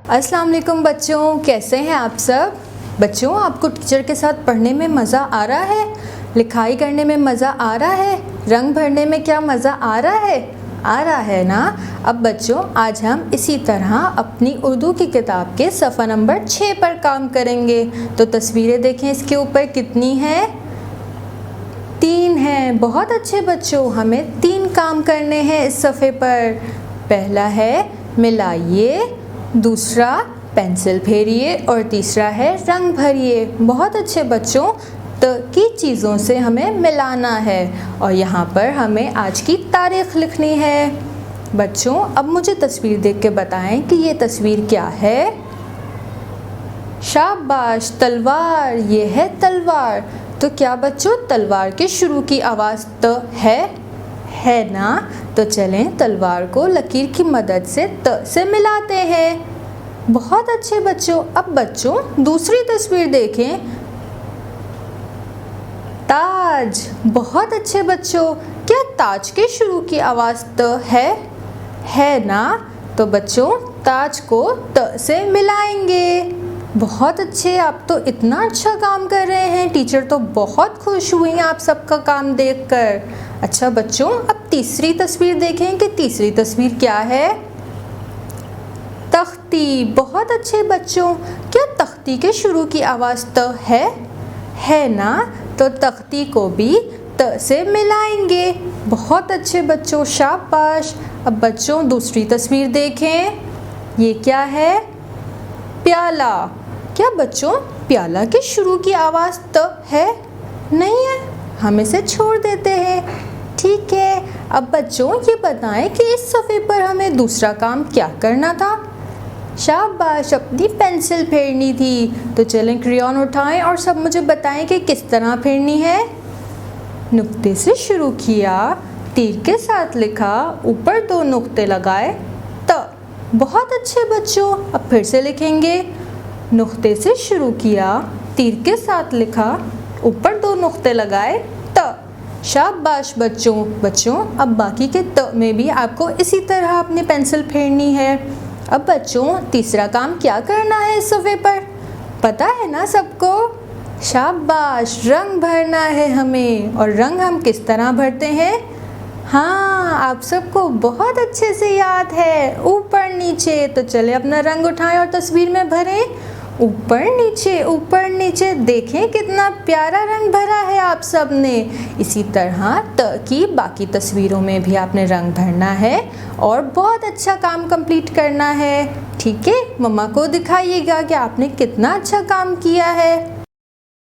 अस्सलाम वालेकुम बच्चों, कैसे हैं आप सब। बच्चों, आपको टीचर के साथ पढ़ने में मज़ा आ रहा है, लिखाई करने में मज़ा आ रहा है, रंग भरने में क्या मज़ा आ रहा है ना। अब बच्चों, आज हम इसी तरह अपनी उर्दू की किताब के सफ़ा नंबर 6 पर काम करेंगे। तो तस्वीरें देखें, इसके ऊपर कितनी हैं? 3 हैं। बहुत अच्छे बच्चों, हमें 3 काम करने हैं इस सफ़े पर। पहला है मिलाइए, दूसरा पेंसिल फेरिए और तीसरा है रंग भरिए। बहुत अच्छे बच्चों, की चीज़ों से हमें मिलाना है और यहाँ पर हमें आज की तारीख़ लिखनी है। बच्चों, अब मुझे तस्वीर देख के बताएं कि ये तस्वीर क्या है। शाबाश, तलवार। ये है तलवार। तो क्या बच्चों, तलवार के शुरू की आवाज़ त है ना। तो चलें तलवार को लकीर की मदद से त से मिलाते हैं। बहुत अच्छे बच्चों। अब बच्चों, दूसरी तस्वीर देखें। ताज। बहुत अच्छे बच्चों, क्या ताज के शुरू की आवाज़ त है ना। तो बच्चों, ताज को त से मिलाएंगे। बहुत अच्छे, आप तो इतना अच्छा काम कर रहे हैं। टीचर तो बहुत खुश हुई हैं आप सबका काम देखकर। अच्छा बच्चों, अब तीसरी तस्वीर देखें कि तीसरी तस्वीर क्या है। तख्ती। बहुत अच्छे बच्चों, क्या तख्ती के शुरू की आवाज़ त है ना। तो तख्ती को भी त से मिलाएंगे। बहुत अच्छे बच्चों, शाबाश। अब बच्चों, दूसरी तस्वीर देखें। ये क्या है? प्याला। क्या बच्चों, प्याला के शुरू की आवाज़ त है? नहीं है, हम इसे छोड़ देते हैं। ठीक है। अब बच्चों, ये बताएं कि इस सफ़े पर हमें दूसरा काम क्या करना था। शाबाश, अपनी पेंसिल फेरनी थी। तो चलें क्रेयॉन उठाएं और सब मुझे बताएं कि किस तरह फेरनी है। नुक्ते से शुरू किया, तीर के साथ लिखा, ऊपर 2 नुक्ते लगाए, त। बहुत अच्छे बच्चों, अब फिर से लिखेंगे। नुक्ते से शुरू किया, तीर के साथ लिखा, ऊपर 2 नुक्ते लगाए, त। शाबाश बच्चों, अब बाकी के त में भी आपको इसी तरह अपनी पेंसिल फेरनी है। अब बच्चों, तीसरा काम क्या करना है इस सफ़े पर, पता है ना सबको। शाबाश, रंग भरना है हमें। और रंग हम किस तरह भरते हैं? हाँ, आप सबको बहुत अच्छे से याद है, ऊपर नीचे। तो चले अपना रंग उठाएं और तस्वीर में भरें। ऊपर नीचे देखें कितना प्यारा रंग भरा है आप सब ने। इसी तरह त की बाकी तस्वीरों में भी आपने रंग भरना है और बहुत अच्छा काम कंप्लीट करना है। ठीक है, मम्मा को दिखाइएगा कि आपने कितना अच्छा काम किया है।